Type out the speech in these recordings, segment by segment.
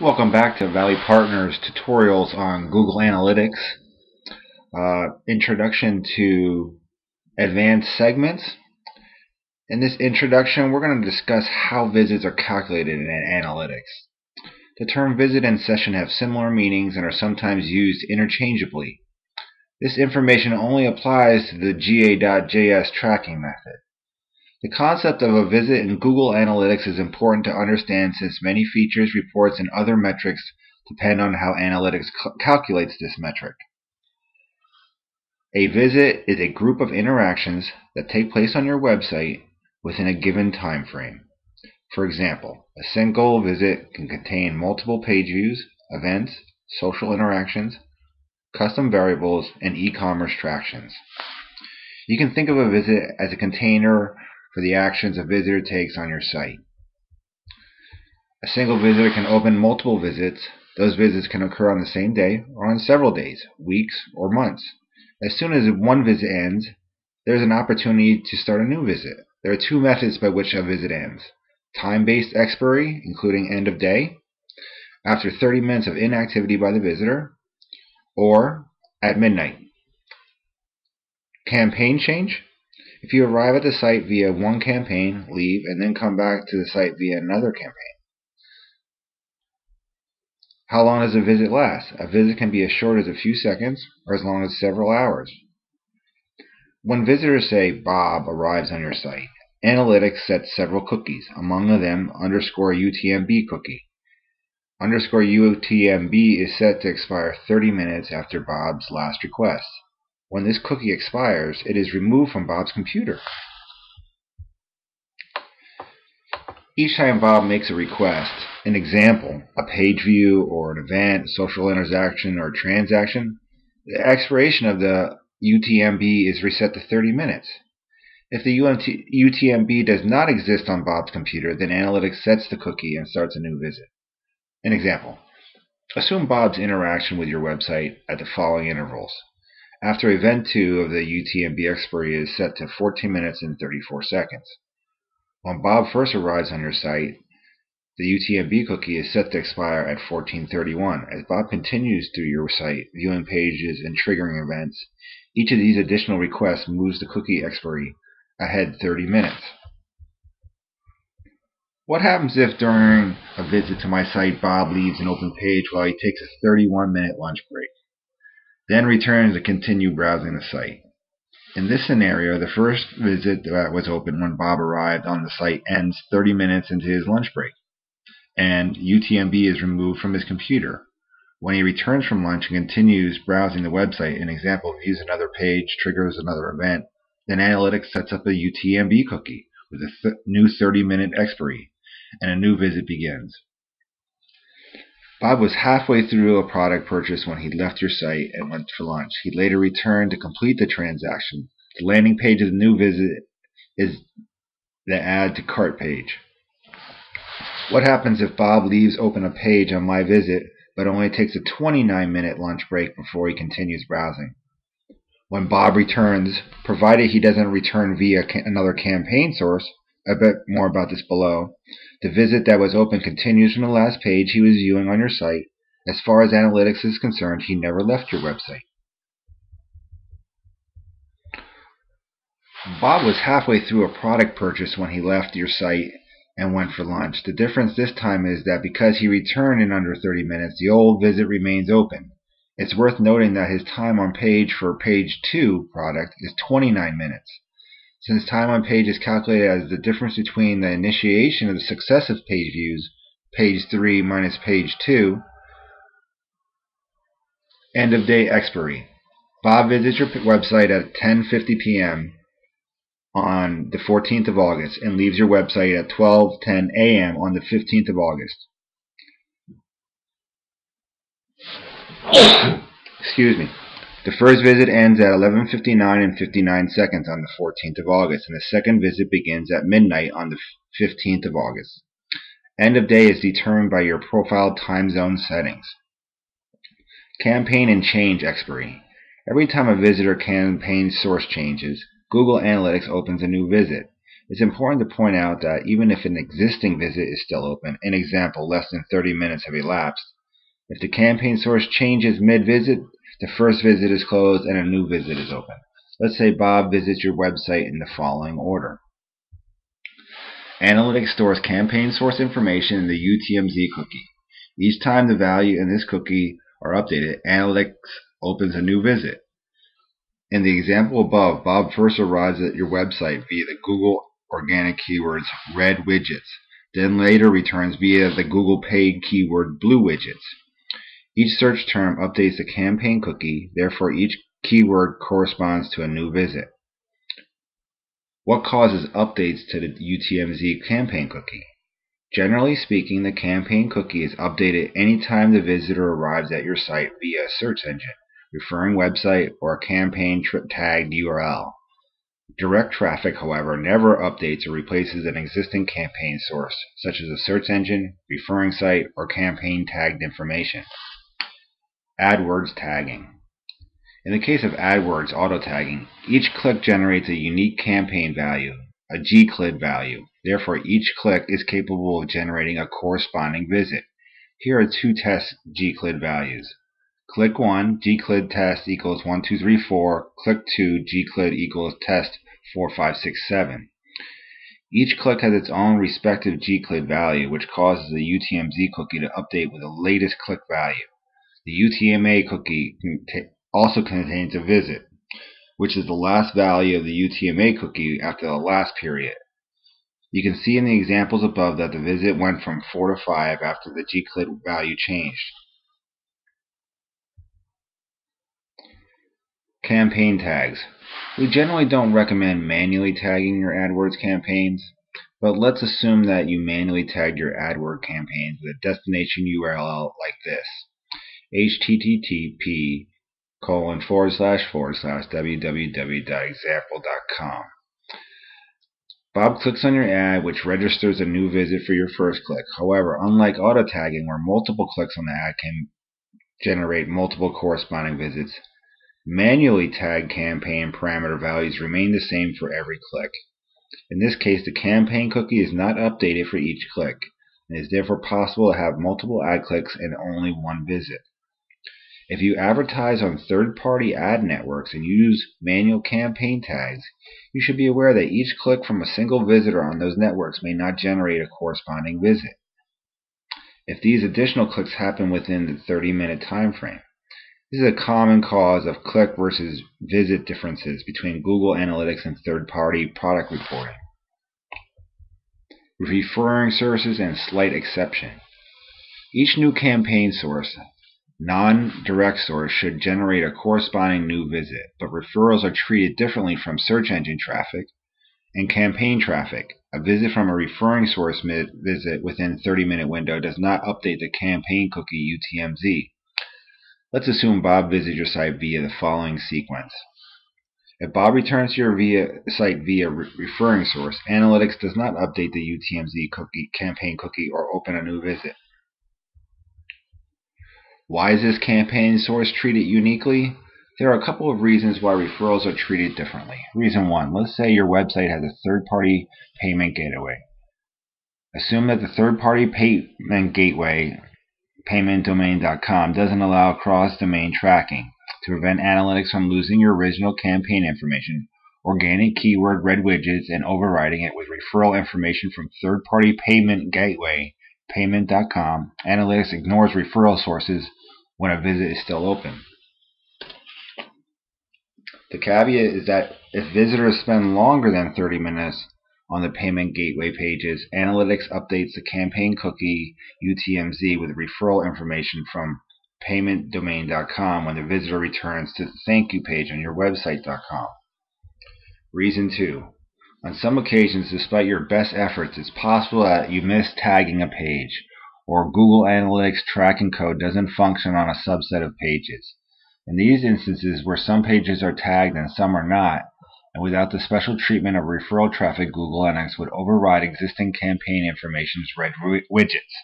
Welcome back to Valley Partners tutorials on Google Analytics. Introduction to advanced segments. In this introduction, we're going to discuss how visits are calculated in analytics. The term visit and session have similar meanings and are sometimes used interchangeably. This information only applies to the GA.js tracking method. The concept of a visit in Google Analytics is important to understand since many features, reports, and other metrics depend on how Analytics calculates this metric. A visit is a group of interactions that take place on your website within a given time frame. For example, a single visit can contain multiple page views, events, social interactions, custom variables, and e-commerce transactions. You can think of a visit as a container for the actions a visitor takes on your site. A single visitor can open multiple visits. Those visits can occur on the same day or on several days, weeks, or months. As soon as one visit ends, there is an opportunity to start a new visit. There are two methods by which a visit ends: time-based expiry, including end of day, after 30 minutes of inactivity by the visitor, or at midnight. Campaign change. If you arrive at the site via one campaign, leave, and then come back to the site via another campaign. How long does a visit last? A visit can be as short as a few seconds or as long as several hours. When visitors say Bob arrives on your site, Analytics sets several cookies, among them _UTMB cookie. _UTMB is set to expire 30 minutes after Bob's last request. When this cookie expires, it is removed from Bob's computer. Each time Bob makes a request, an example, a page view or an event, social interaction, or transaction, the expiration of the UTMB is reset to 30 minutes. If the UTMB does not exist on Bob's computer, then Analytics sets the cookie and starts a new visit. An example, assume Bob's interaction with your website at the following intervals. After event 2 of the UTMB expiry is set to 14 minutes and 34 seconds. When Bob first arrives on your site, the UTMB cookie is set to expire at 14:31. As Bob continues through your site, viewing pages and triggering events, each of these additional requests moves the cookie expiry ahead 30 minutes. What happens if during a visit to my site, Bob leaves an open page while he takes a 31-minute lunch break, then returns to continue browsing the site? In this scenario, the first visit that was open when Bob arrived on the site ends 30 minutes into his lunch break, and UTMB is removed from his computer. When he returns from lunch and continues browsing the website, an example, views another page, triggers another event, then Analytics sets up a UTMB cookie with a new 30-minute expiry, and a new visit begins. Bob was halfway through a product purchase when he left your site and went for lunch. He later returned to complete the transaction. The landing page of the new visit is the add to cart page. What happens if Bob leaves open a page on My Visit but only takes a 29-minute lunch break before he continues browsing? When Bob returns, provided he doesn't return via another campaign source, a bit more about this below, the visit that was open continues from the last page he was viewing on your site. As far as Analytics is concerned, he never left your website. Bob was halfway through a product purchase when he left your site and went for lunch. The difference this time is that because he returned in under 30 minutes, the old visit remains open. It's worth noting that his time on page for page 2 product is 29 minutes. Since time on page is calculated as the difference between the initiation of the successive page views, page 3 minus page 2, end of day expiry. Bob visits your website at 10:50 p.m. on the 14th of August and leaves your website at 12:10 a.m. on the 15th of August. Excuse me. The first visit ends at 11:59 and 59 seconds on the 14th of August, and the second visit begins at midnight on the 15th of August. End of day is determined by your profile time zone settings. Campaign and change expiry. Every time a visitor campaign source changes, Google Analytics opens a new visit. It's important to point out that even if an existing visit is still open, an example, less than 30 minutes have elapsed, if the campaign source changes mid-visit, the first visit is closed and a new visit is open. Let's say Bob visits your website in the following order. Analytics stores campaign source information in the UTM-Z cookie. Each time the value in this cookie are updated, Analytics opens a new visit. In the example above, Bob first arrives at your website via the Google organic keywords red widgets, then later returns via the Google paid keyword blue widgets. Each search term updates the campaign cookie, therefore each keyword corresponds to a new visit. What causes updates to the UTM-Z campaign cookie? Generally speaking, the campaign cookie is updated anytime the visitor arrives at your site via a search engine, referring website, or a campaign tagged URL. Direct traffic, however, never updates or replaces an existing campaign source, such as a search engine, referring site, or campaign tagged information. AdWords tagging. In the case of AdWords auto-tagging, each click generates a unique campaign value, a gclid value. Therefore, each click is capable of generating a corresponding visit. Here are two test gclid values. Click 1, gclid test equals 1234. Click 2, gclid equals test 4567. Each click has its own respective gclid value, which causes the UTM-Z cookie to update with the latest click value. The UTM-A cookie also contains a visit, which is the last value of the UTM-A cookie after the last period. You can see in the examples above that the visit went from 4 to 5 after the gclid value changed. Campaign tags. We generally don't recommend manually tagging your AdWords campaigns, but let's assume that you manually tagged your AdWords campaigns with a destination URL like this: http://www.example.com. Bob clicks on your ad, which registers a new visit for your first click. However, unlike auto tagging, where multiple clicks on the ad can generate multiple corresponding visits, manually tagged campaign parameter values remain the same for every click. In this case, the campaign cookie is not updated for each click. It is therefore possible to have multiple ad clicks and only one visit. If you advertise on third-party ad networks and use manual campaign tags, you should be aware that each click from a single visitor on those networks may not generate a corresponding visit, if these additional clicks happen within the 30-minute time frame. This is a common cause of click versus visit differences between Google Analytics and third-party product reporting. Referring sources and slight exception. Each new campaign source, non-direct source, should generate a corresponding new visit, but referrals are treated differently from search engine traffic and campaign traffic. A visit from a referring source visit within a 30-minute window does not update the campaign cookie UTM-Z. Let's assume Bob visits your site via the following sequence. If Bob returns to your site via referring source, Analytics does not update the UTM-Z campaign cookie or open a new visit. Why is this campaign source treated uniquely? There are a couple of reasons why referrals are treated differently. Reason 1, let's say your website has a third-party payment gateway. Assume that the third-party payment gateway, paymentdomain.com, doesn't allow cross-domain tracking. To prevent Analytics from losing your original campaign information, organic keyword red widgets, and overriding it with referral information from third-party payment gateway, payment.com, Analytics ignores referral sources when a visit is still open. The caveat is that if visitors spend longer than 30 minutes on the payment gateway pages, Analytics updates the campaign cookie UTM-Z with referral information from paymentdomain.com when the visitor returns to the thank you page on your website.com. Reason 2. On some occasions, despite your best efforts, it's possible that you miss tagging a page, or Google Analytics tracking code doesn't function on a subset of pages. In these instances, where some pages are tagged and some are not, and without the special treatment of referral traffic, Google Analytics would override existing campaign information's red widgets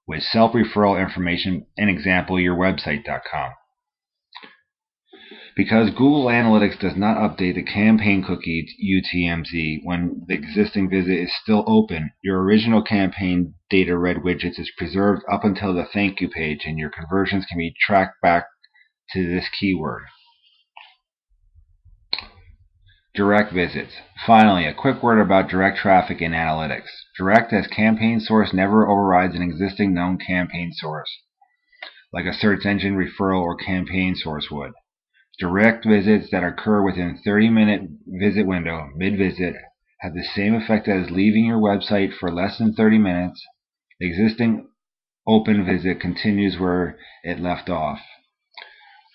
with self-referral information, an example, your website.com. Because Google Analytics does not update the campaign cookie UTM-Z when the existing visit is still open, your original campaign data red widgets is preserved up until the thank you page, and your conversions can be tracked back to this keyword. Direct visits. Finally, a quick word about direct traffic in analytics. Direct as campaign source never overrides an existing known campaign source, like a search engine referral or campaign source would. Direct visits that occur within a 30-minute visit window, mid-visit, have the same effect as leaving your website for less than 30 minutes. The existing open visit continues where it left off.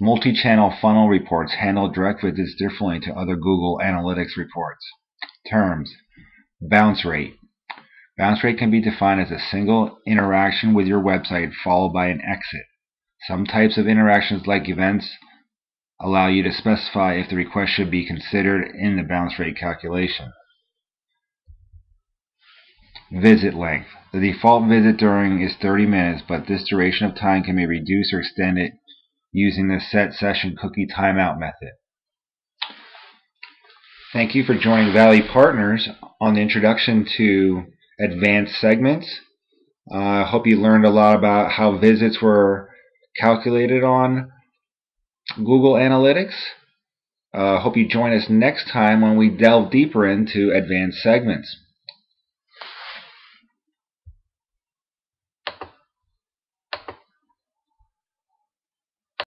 Multi-channel funnel reports handle direct visits differently to other Google Analytics reports. Terms. Bounce rate. Bounce rate can be defined as a single interaction with your website followed by an exit. Some types of interactions, like events, allow you to specify if the request should be considered in the bounce rate calculation. Visit length. The default visit during is 30 minutes, but this duration of time can be reduced or extended using the set session cookie timeout method. Thank you for joining Valley Partners on the introduction to advanced segments. I hope you learned a lot about how visits were calculated on Google Analytics. Hope you join us next time when we delve deeper into advanced segments.